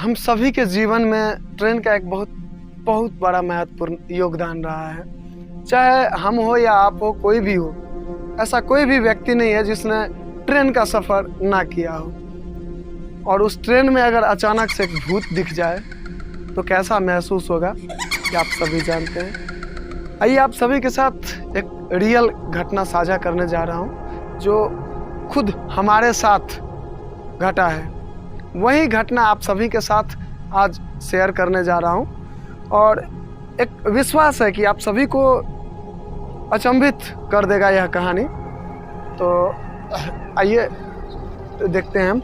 हम सभी के जीवन में ट्रेन का एक बहुत बड़ा महत्वपूर्ण योगदान रहा है। चाहे हम हो या आप हो, कोई भी हो, ऐसा कोई भी व्यक्ति नहीं है जिसने ट्रेन का सफ़र ना किया हो। और उस ट्रेन में अगर अचानक से एक भूत दिख जाए तो कैसा महसूस होगा कि आप सभी जानते हैं। आइए आप सभी के साथ एक रियल घटना साझा करने जा रहा हूँ जो खुद हमारे साथ घटा है। वही घटना आप सभी के साथ आज शेयर करने जा रहा हूँ और एक विश्वास है कि आप सभी को अचंभित कर देगा यह कहानी। तो आइए देखते हैं।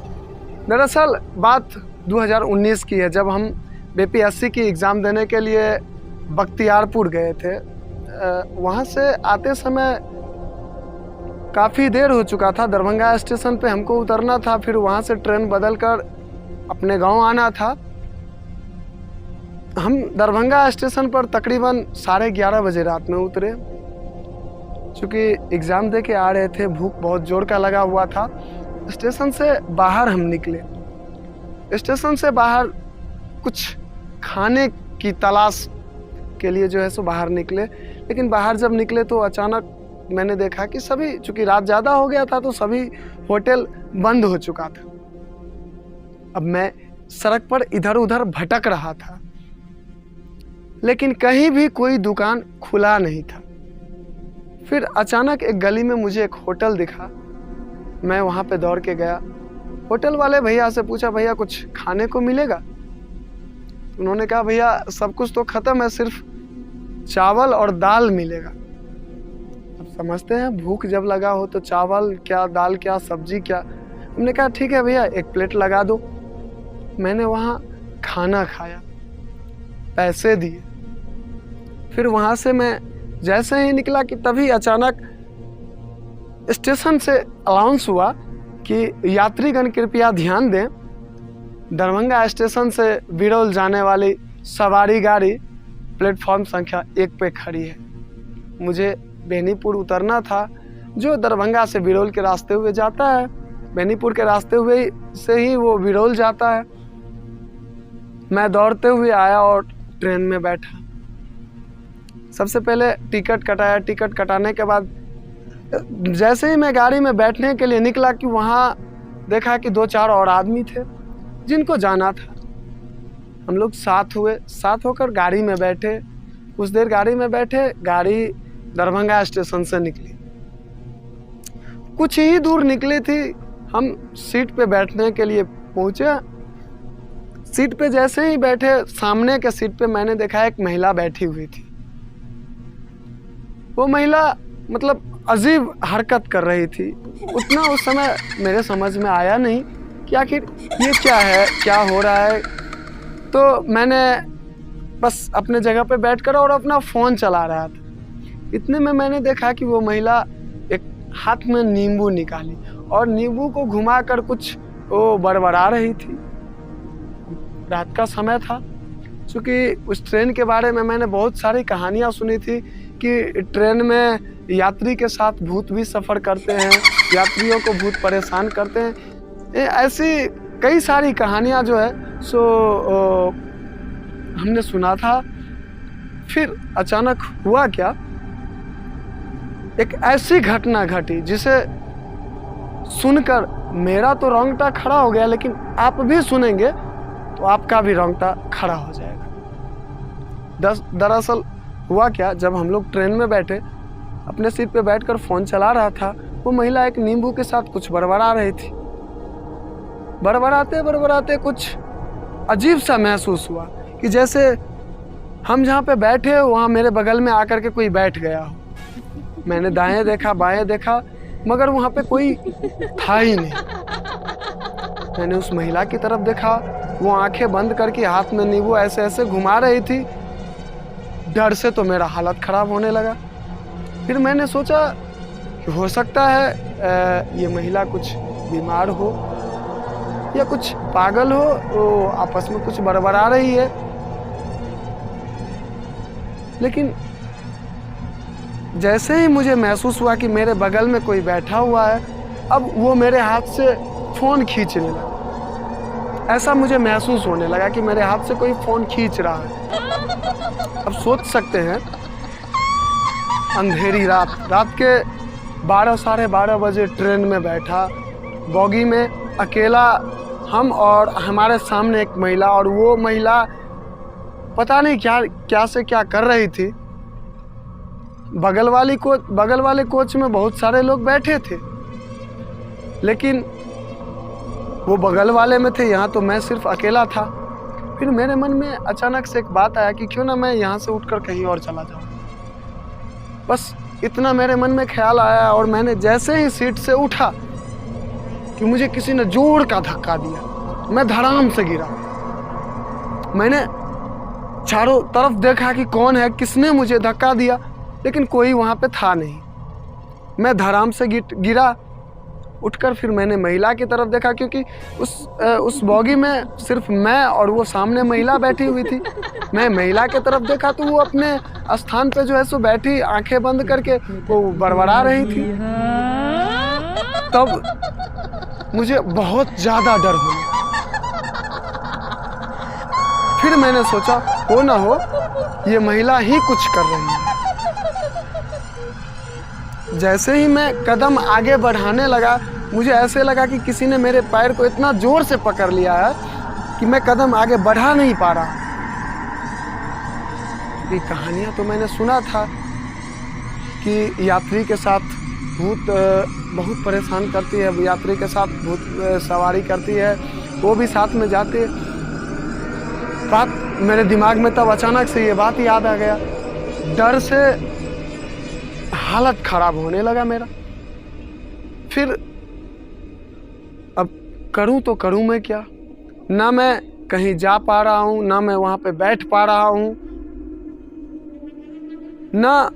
दरअसल बात 2019 की है, जब हम बीपीएससी की एग्ज़ाम देने के लिए बख्तियारपुर गए थे। वहाँ से आते समय काफ़ी देर हो चुका था। दरभंगा स्टेशन पे हमको उतरना था, फिर वहाँ से ट्रेन बदल कर अपने गांव आना था। हम दरभंगा स्टेशन पर तकरीबन 11:30 बजे रात में उतरे। चूँकि एग्ज़ाम दे के आ रहे थे, भूख बहुत ज़ोर का लगा हुआ था। स्टेशन से बाहर हम निकले। स्टेशन से बाहर कुछ खाने की तलाश के लिए जो है सो बाहर निकले। लेकिन बाहर जब निकले तो अचानक मैंने देखा कि सभी, चूँकि रात ज़्यादा हो गया था तो सभी होटल बंद हो चुका था। अब मैं सड़क पर इधर उधर भटक रहा था, लेकिन कहीं भी कोई दुकान खुला नहीं था। फिर अचानक एक गली में मुझे एक होटल दिखा। मैं वहाँ पे दौड़ के गया। होटल वाले भैया से पूछा, भैया कुछ खाने को मिलेगा? उन्होंने कहा, भैया सब कुछ तो ख़त्म है, सिर्फ चावल और दाल मिलेगा। अब समझते हैं भूख जब लगा हो तो चावल क्या, दाल क्या, सब्जी क्या। हमने कहा ठीक है भैया, एक प्लेट लगा दो। मैंने वहाँ खाना खाया, पैसे दिए। फिर वहाँ से मैं जैसे ही निकला कि तभी अचानक स्टेशन से अनाउंस हुआ कि यात्रीगण कृपया ध्यान दें, दरभंगा स्टेशन से बिरौल जाने वाली सवारी गाड़ी प्लेटफॉर्म संख्या 1 पे खड़ी है। मुझे बेनीपुर उतरना था, जो दरभंगा से बिरौल के रास्ते हुए जाता है। बेनीपुर के रास्ते हुए से ही वो बिरौल जाता है। मैं दौड़ते हुए आया और ट्रेन में बैठा। सबसे पहले टिकट कटाया। टिकट कटाने के बाद जैसे ही मैं गाड़ी में बैठने के लिए निकला कि वहाँ देखा कि 2-4 और आदमी थे जिनको जाना था। हम लोग साथ हुए, साथ होकर गाड़ी में बैठे। कुछ देर गाड़ी में बैठे, गाड़ी दरभंगा स्टेशन से निकली। कुछ ही दूर निकली थी, हम सीट पे बैठने के लिए पहुँचे। सीट पे जैसे ही बैठे, सामने के सीट पे मैंने देखा एक महिला बैठी हुई थी। वो महिला मतलब अजीब हरकत कर रही थी। उतना उस समय मेरे समझ में आया नहीं कि आखिर ये क्या है, क्या हो रहा है। तो मैंने बस अपने जगह पे बैठकर और अपना फ़ोन चला रहा था। इतने में मैंने देखा कि वो महिला एक हाथ में नींबू निकाली और नींबू को घुमाकर कुछ वो बड़बड़ा रही थी। रात का समय था। चूँकि उस ट्रेन के बारे में मैंने बहुत सारी कहानियाँ सुनी थी कि ट्रेन में यात्री के साथ भूत भी सफ़र करते हैं, यात्रियों को भूत परेशान करते हैं। ऐसी कई सारी कहानियाँ जो है सो हमने सुना था। फिर अचानक हुआ क्या, एक ऐसी घटना घटी जिसे सुनकर मेरा तो रोंगटा खड़ा हो गया, लेकिन आप भी सुनेंगे तो आपका भी रोंगटा खड़ा हो जाएगा। दरअसल हुआ क्या, जब हम लोग ट्रेन में बैठे, अपने सीट पे बैठकर फ़ोन चला रहा था, वो महिला एक नींबू के साथ कुछ बड़बड़ा रही थी। बड़बड़ाते बड़बड़ाते कुछ अजीब सा महसूस हुआ कि जैसे हम जहाँ पे बैठे वहाँ मेरे बगल में आकर के कोई बैठ गया हो। मैंने दाएं देखा, बाएं देखा, मगर वहाँ पे कोई था ही नहीं। मैंने उस महिला की तरफ देखा, वो आंखें बंद करके हाथ में नींबू ऐसे ऐसे घुमा रही थी। डर से तो मेरा हालत ख़राब होने लगा। फिर मैंने सोचा कि हो सकता है ये महिला कुछ बीमार हो या कुछ पागल हो, वो आपस में कुछ बड़बड़ा रही है। लेकिन जैसे ही मुझे महसूस हुआ कि मेरे बगल में कोई बैठा हुआ है, अब वो मेरे हाथ से फ़ोन खींचने लगा। ऐसा मुझे महसूस होने लगा कि मेरे हाथ से कोई फ़ोन खींच रहा है। अब सोच सकते हैं, अंधेरी रात के 12 साढ़े 12 बजे ट्रेन में बैठा, बॉगी में अकेला हम और हमारे सामने एक महिला, और वो महिला पता नहीं क्या से क्या कर रही थी। बगल वाले कोच में बहुत सारे लोग बैठे थे, लेकिन वो बगल वाले में थे, यहाँ तो मैं सिर्फ अकेला था। फिर मेरे मन में अचानक से एक बात आया कि क्यों ना मैं यहाँ से उठकर कहीं और चला जाऊँ। बस इतना मेरे मन में ख्याल आया, और मैंने जैसे ही सीट से उठा कि मुझे किसी ने जोर का धक्का दिया। मैं धड़ाम से गिरा। मैंने चारों तरफ देखा कि कौन है, किसने मुझे धक्का दिया, लेकिन कोई वहाँ पे था नहीं। मैं धड़ाम से गिरा। उठकर फिर मैंने महिला की तरफ देखा, क्योंकि उस बॉगी में सिर्फ मैं और वो सामने महिला बैठी हुई थी। मैं महिला की तरफ देखा तो वो अपने स्थान पे जो है सो बैठी, आंखें बंद करके वो बड़बड़ा रही थी। तब मुझे बहुत ज़्यादा डर हुआ। फिर मैंने सोचा, हो ना हो ये महिला ही कुछ कर रही है। जैसे ही मैं कदम आगे बढ़ाने लगा, मुझे ऐसे लगा कि किसी ने मेरे पैर को इतना जोर से पकड़ लिया है कि मैं कदम आगे बढ़ा नहीं पा रहा। ये कहानियाँ तो मैंने सुना था कि यात्री के साथ भूत बहुत परेशान करती है, यात्री के साथ भूत सवारी करती है, वो भी साथ में जाते हैं। बात मेरे दिमाग में तब अचानक से ये बात याद आ गया। डर से हालत खराब होने लगा मेरा। फिर अब करूं तो करूं मैं क्या? ना मैं कहीं जा पा रहा हूं, ना मैं वहां पे बैठ पा रहा हूं, ना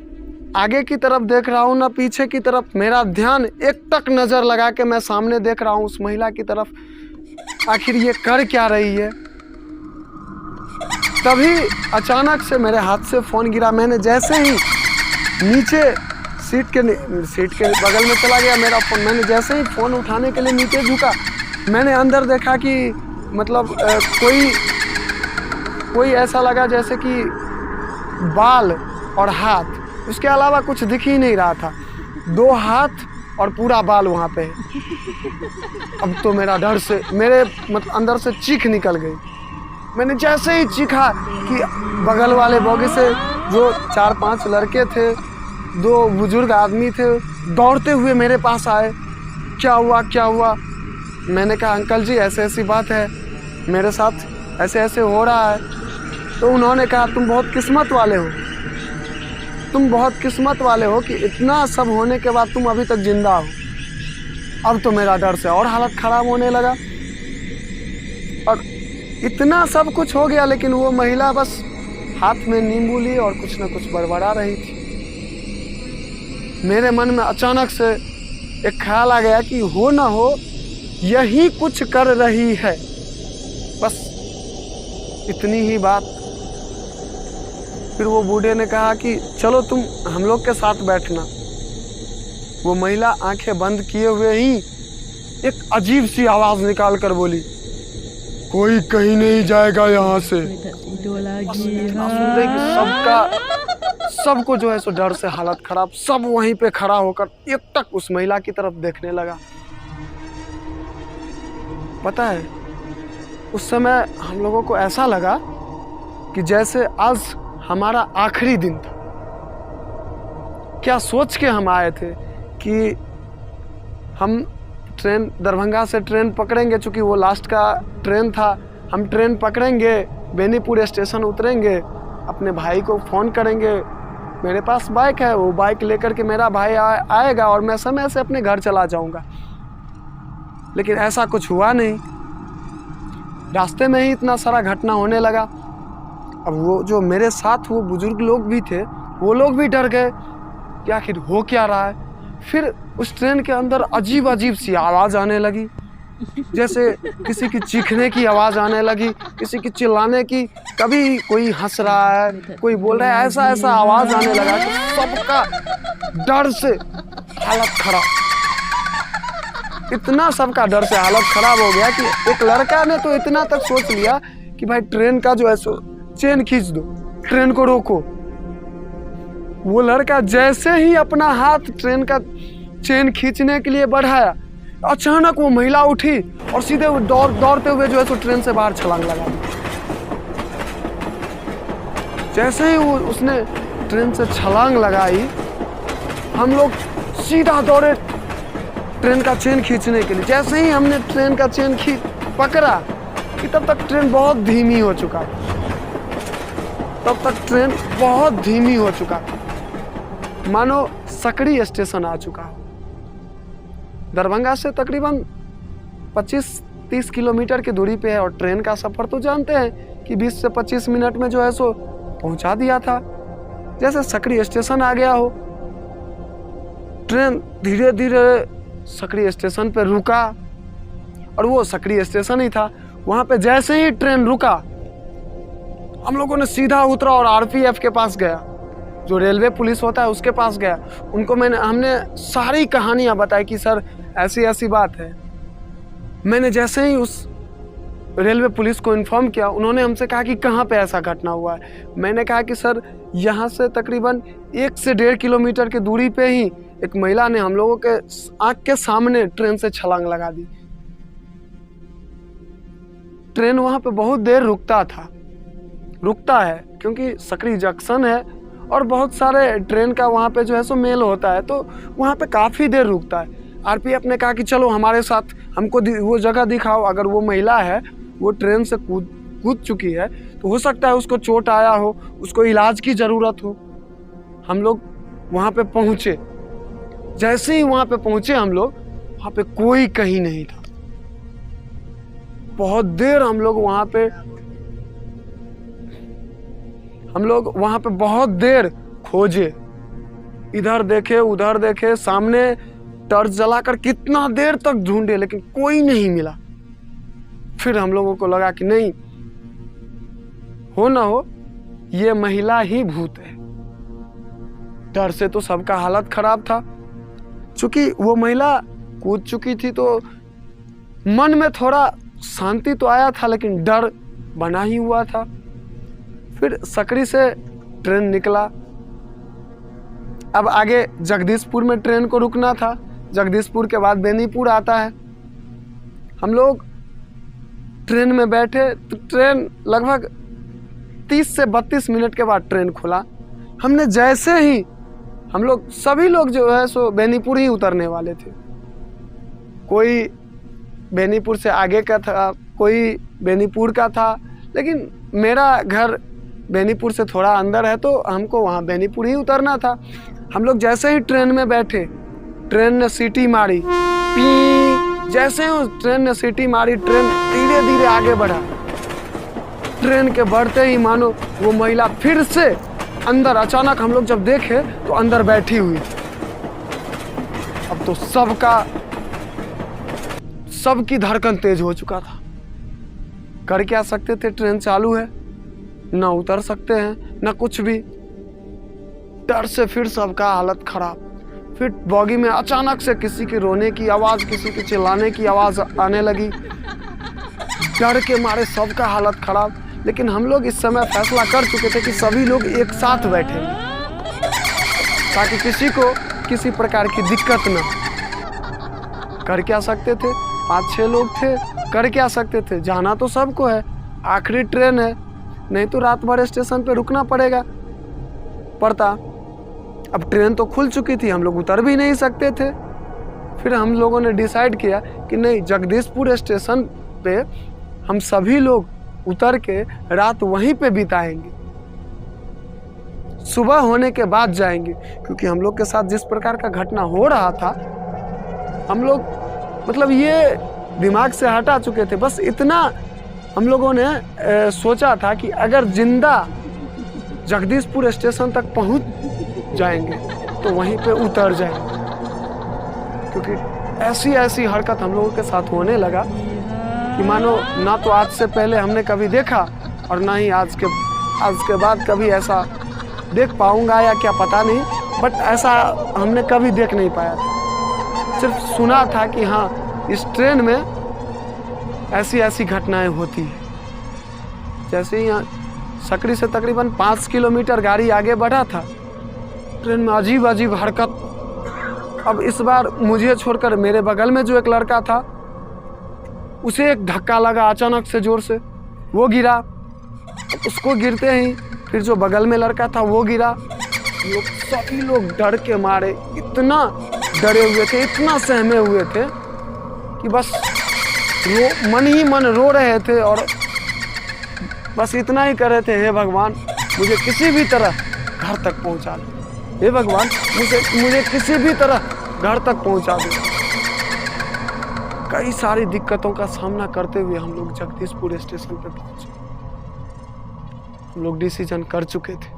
आगे की तरफ देख रहा हूं, ना पीछे की तरफ। मेरा ध्यान एक टक नजर लगा के मैं सामने देख रहा हूं उस महिला की तरफ। आखिर ये कर क्या रही है? तभी अचानक से मेरे हाथ से फोन गिरा। मैंने जैसे ही नीचे सीट के बगल में चला गया मेरा फोन। मैंने जैसे ही फोन उठाने के लिए नीचे झुका, मैंने अंदर देखा कि मतलब कोई ऐसा लगा जैसे कि बाल और हाथ, उसके अलावा कुछ दिख ही नहीं रहा था। 2 हाथ और पूरा बाल वहाँ पे। अब तो मेरा डर से मेरे मतलब अंदर से चीख निकल गई। मैंने जैसे ही चीखा कि बगल वाले बोगी से जो 4-5 लड़के थे, 2 बुजुर्ग आदमी थे, दौड़ते हुए मेरे पास आए। क्या हुआ? मैंने कहा, अंकल जी ऐसे ऐसी बात है, मेरे साथ ऐसे ऐसे हो रहा है। तो उन्होंने कहा, तुम बहुत किस्मत वाले हो कि इतना सब होने के बाद तुम अभी तक जिंदा हो। अब तो मेरा डर से और हालत खराब होने लगा। और इतना सब कुछ हो गया, लेकिन वो महिला बस हाथ में नींबू ली और कुछ न कुछ बड़बड़ा रही थी। मेरे मन में अचानक से एक ख्याल आ गया कि हो ना हो यही कुछ कर रही है। बस इतनी ही बात। फिर वो बूढ़े ने कहा कि चलो तुम हम लोग के साथ बैठना। वो महिला आंखें बंद किए हुए ही एक अजीब सी आवाज निकाल कर बोली, कोई कहीं नहीं जाएगा यहाँ से। सबको जो है सो डर से हालत खराब, सब वहीं पे खड़ा होकर एकटक उस महिला की तरफ देखने लगा। पता है, उस समय हम लोगों को ऐसा लगा कि जैसे आज हमारा आखिरी दिन था। क्या सोच के हम आए थे कि हम ट्रेन दरभंगा से ट्रेन पकड़ेंगे, चूँकि वो लास्ट का ट्रेन था। हम ट्रेन पकड़ेंगे, बेनीपुर स्टेशन उतरेंगे, अपने भाई को फ़ोन करेंगे। मेरे पास बाइक है, वो बाइक लेकर के मेरा भाई आएगा और मैं समय से अपने घर चला जाऊंगा। लेकिन ऐसा कुछ हुआ नहीं। रास्ते में ही इतना सारा घटना होने लगा। अब वो जो मेरे साथ वो बुजुर्ग लोग भी थे, वो लोग भी डर गए कि आखिर हो क्या रहा है। फिर उस ट्रेन के अंदर अजीब अजीब सी आवाज़ आने लगी, जैसे किसी की चीखने की आवाज़ आने लगी, किसी की चिल्लाने की। कभी कोई हंस रहा है, कोई बोल रहा है, ऐसा ऐसा आवाज़ आने लगा कि सबका डर से हालत खराब। इतना सबका डर से हालत खराब हो गया कि एक लड़का ने तो इतना तक सोच लिया कि भाई ट्रेन का जो है सो चेन खींच दो, ट्रेन को रोको। वो लड़का जैसे ही अपना हाथ ट्रेन का चेन खींचने के लिए बढ़ाया, अचानक वो महिला उठी और सीधे दौड़ते हुए जो है सो ट्रेन से बाहर छलांग लगा दी। जैसे ही वो उसने ट्रेन से छलांग लगाई, हम लोग सीधा दौड़े ट्रेन का चेन खींचने के लिए। जैसे ही हमने ट्रेन का चेन पकड़ा कि तब तक ट्रेन बहुत धीमी हो चुका था। मानो सकड़ी स्टेशन आ चुका हो। दरभंगा से तकरीबन 25-30 किलोमीटर की दूरी पे है और ट्रेन का सफर तो जानते हैं कि 20 से 25 मिनट में जो है सो पहुंचा दिया था। जैसे सकड़ी स्टेशन आ गया हो, ट्रेन धीरे धीरे सकड़ी स्टेशन पे रुका और वो सकड़ी स्टेशन ही था। वहां पे जैसे ही ट्रेन रुका, हम लोगों ने सीधा उतरा और आरपीएफ के पास गया, जो रेलवे पुलिस होता है उसके पास गया। उनको हमने सारी कहानियां बताई कि सर ऐसी ऐसी बात है। मैंने जैसे ही उस रेलवे पुलिस को इन्फॉर्म किया, उन्होंने हमसे कहा कि कहाँ पे ऐसा घटना हुआ है। मैंने कहा कि सर यहाँ से तकरीबन 1 से 1.5 किलोमीटर की दूरी पे ही एक महिला ने हम लोगों के आंख के सामने ट्रेन से छलांग लगा दी। ट्रेन वहां पे बहुत देर रुकता है क्योंकि सकड़ी जंक्शन है और बहुत सारे ट्रेन का वहां पे जो है सो मेल होता है, तो वहां पे काफी देर रुकता है। आरपीएफ ने कहा कि चलो हमारे साथ, हमको वो जगह दिखाओ। अगर वो महिला है, वो ट्रेन से कूद चुकी है, तो हो सकता है उसको चोट आया हो, उसको इलाज की जरूरत हो। हम लोग वहां पे पहुंचे। जैसे ही वहां पे पहुंचे हम लोग, वहां पे कोई कहीं नहीं था। बहुत देर हम लोग वहां पे बहुत देर खोजे, इधर देखे उधर देखे, सामने टॉर्च जलाकर कितना देर तक ढूंढे, लेकिन कोई नहीं मिला। फिर हम लोगों को लगा कि नहीं, हो ना हो ये महिला ही भूत है। डर से तो सबका हालत खराब था। चूंकि वो महिला कूद चुकी थी तो मन में थोड़ा शांति तो आया था, लेकिन डर बना ही हुआ था। फिर सकड़ी से ट्रेन निकला। अब आगे जगदीशपुर में ट्रेन को रुकना था। जगदीशपुर के बाद बेनीपुर आता है। हम लोग ट्रेन में बैठे तो ट्रेन लगभग 30 से 32 मिनट के बाद ट्रेन खुला। हमने जैसे ही, हम लोग सभी लोग जो है सो बेनीपुर ही उतरने वाले थे। कोई बेनीपुर से आगे का था, कोई बेनीपुर का था, लेकिन मेरा घर बेनीपुर से थोड़ा अंदर है तो हमको वहाँ बेनीपुर ही उतरना था। हम लोग जैसे ही ट्रेन में बैठे, ट्रेन ने सीटी मारी, पी। जैसे ही ट्रेन ने सीटी मारी, ट्रेन धीरे धीरे आगे बढ़ा। ट्रेन के बढ़ते ही मानो वो महिला फिर से अंदर, अचानक हम लोग जब देखे तो अंदर बैठी हुई। अब तो सबकी धड़कन तेज हो चुका था। कर क्या सकते थे, ट्रेन चालू है, ना उतर सकते हैं ना कुछ भी। डर से फिर सबका हालत खराब। फिर बॉगी में अचानक से किसी की रोने की आवाज, किसी की चिल्लाने की आवाज आने लगी। डर के मारे सबका हालत खराब। लेकिन हम लोग इस समय फैसला कर चुके थे कि सभी लोग एक साथ बैठे ताकि किसी को किसी प्रकार की दिक्कत ना। कर क्या सकते थे, 5-6 लोग थे, कर क्या सकते थे। जाना तो सबको है, आखिरी ट्रेन है, नहीं तो रात भर स्टेशन पे रुकना पड़ता। अब ट्रेन तो खुल चुकी थी, हम लोग उतर भी नहीं सकते थे। फिर हम लोगों ने डिसाइड किया कि नहीं, जगदीशपुर स्टेशन पे हम सभी लोग उतर के रात वहीं पे बिताएंगे, सुबह होने के बाद जाएंगे। क्योंकि हम लोग के साथ जिस प्रकार का घटना हो रहा था, हम लोग मतलब ये दिमाग से हटा चुके थे। बस इतना हम लोगों ने सोचा था कि अगर जिंदा जगदीशपुर स्टेशन तक पहुंच जाएंगे तो वहीं पे उतर जाएंगे। क्योंकि ऐसी हरकत हम लोगों के साथ होने लगा कि मानो ना तो आज से पहले हमने कभी देखा और ना ही आज के बाद कभी ऐसा देख पाऊंगा या क्या पता नहीं, बट ऐसा हमने कभी देख नहीं पाया था। सिर्फ सुना था कि हाँ इस ट्रेन में ऐसी ऐसी घटनाएं होती हैं। जैसे ही यहाँ सकरी से तकरीबन 5 किलोमीटर गाड़ी आगे बढ़ा था, ट्रेन में अजीब अजीब हरकत। अब इस बार मुझे छोड़कर मेरे बगल में जो एक लड़का था, उसे एक धक्का लगा अचानक से जोर से, वो गिरा। उसको गिरते ही फिर जो बगल में लड़का था वो गिरा। सभी लोग डर के मारे इतना डरे हुए थे, इतना सहमे हुए थे कि बस मन ही मन रो रहे थे और बस इतना ही कर रहे थे, हे भगवान मुझे किसी भी तरह घर तक पहुंचा दो, हे भगवान मुझे किसी भी तरह घर तक पहुंचा दो। कई सारी दिक्कतों का सामना करते हुए हम लोग जगदीशपुर स्टेशन पे पहुंचे। हम लोग डिसीजन कर चुके थे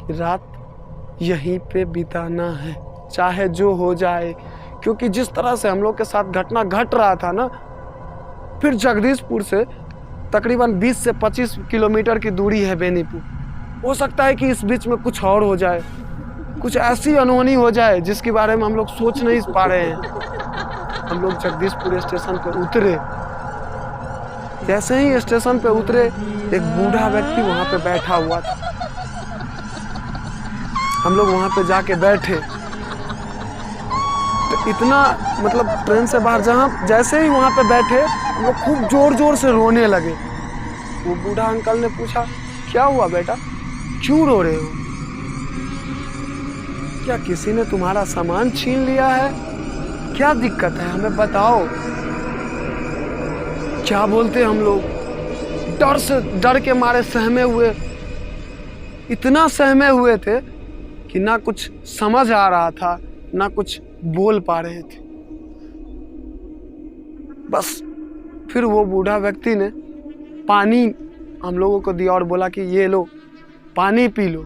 कि रात यहीं पे बिताना है, चाहे जो हो जाए, क्योंकि जिस तरह से हम लोग के साथ घटना घट रहा था ना, फिर जगदीशपुर से तकरीबन 20 से 25 किलोमीटर की दूरी है बेनीपुर। हो सकता है कि इस बीच में कुछ और हो जाए, कुछ ऐसी अनहोनी हो जाए जिसके बारे में हम लोग सोच नहीं पा रहे हैं। हम लोग जगदीशपुर स्टेशन पर उतरे। जैसे ही स्टेशन पे उतरे, एक बूढ़ा व्यक्ति वहां पे बैठा हुआ था। हम लोग वहां पे जाके बैठे तो इतना मतलब ट्रेन से बाहर जैसे ही वहां पे बैठे, हम लोग खूब जोर जोर से रोने लगे। वो बूढ़ा अंकल ने पूछा, क्या हुआ बेटा, क्यों रो रहे हो? क्या किसी ने तुम्हारा सामान छीन लिया है? क्या दिक्कत है, हमें बताओ। क्या बोलते हम लोग डर के मारे सहमे हुए, इतना सहमे हुए थे कि ना कुछ समझ आ रहा था, ना कुछ बोल पा रहे थे। बस फिर वो बूढ़ा व्यक्ति ने पानी हम लोगों को दिया और बोला कि ये लो पानी पी लो।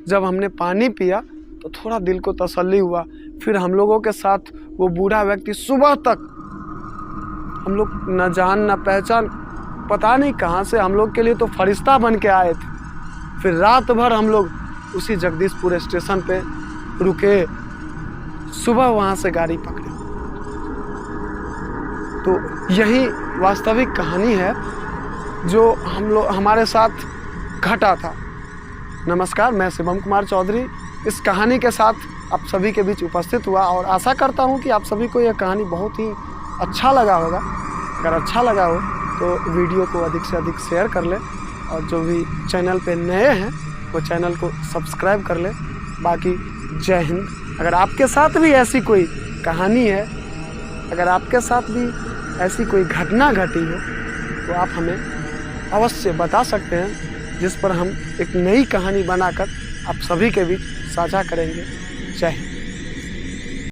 जब हमने पानी पिया तो थोड़ा दिल को तसल्ली हुआ। फिर हम लोगों के साथ वो बूढ़ा व्यक्ति सुबह तक, हम लोग न जान न पहचान, पता नहीं कहाँ से, हम लोग के लिए तो फरिश्ता बन के आए थे। फिर रात भर हम लोग उसी जगदीशपुर स्टेशन पे रुके, सुबह वहाँ से गाड़ी पकड़े। तो यही वास्तविक कहानी है जो हमारे साथ घटा था। नमस्कार, मैं शिवम कुमार चौधरी इस कहानी के साथ आप सभी के बीच उपस्थित हुआ और आशा करता हूँ कि आप सभी को यह कहानी बहुत ही अच्छा लगा होगा। अगर अच्छा लगा हो तो वीडियो को अधिक से अधिक शेयर कर ले और जो भी चैनल पे नए हैं वो चैनल को सब्सक्राइब कर ले। बाकी जय हिंद। अगर आपके साथ भी ऐसी कोई कहानी है, अगर आपके साथ भी ऐसी कोई घटना घटी हो तो आप हमें अवश्य बता सकते हैं, जिस पर हम एक नई कहानी बनाकर आप सभी के बीच साझा करेंगे। जय हिंद।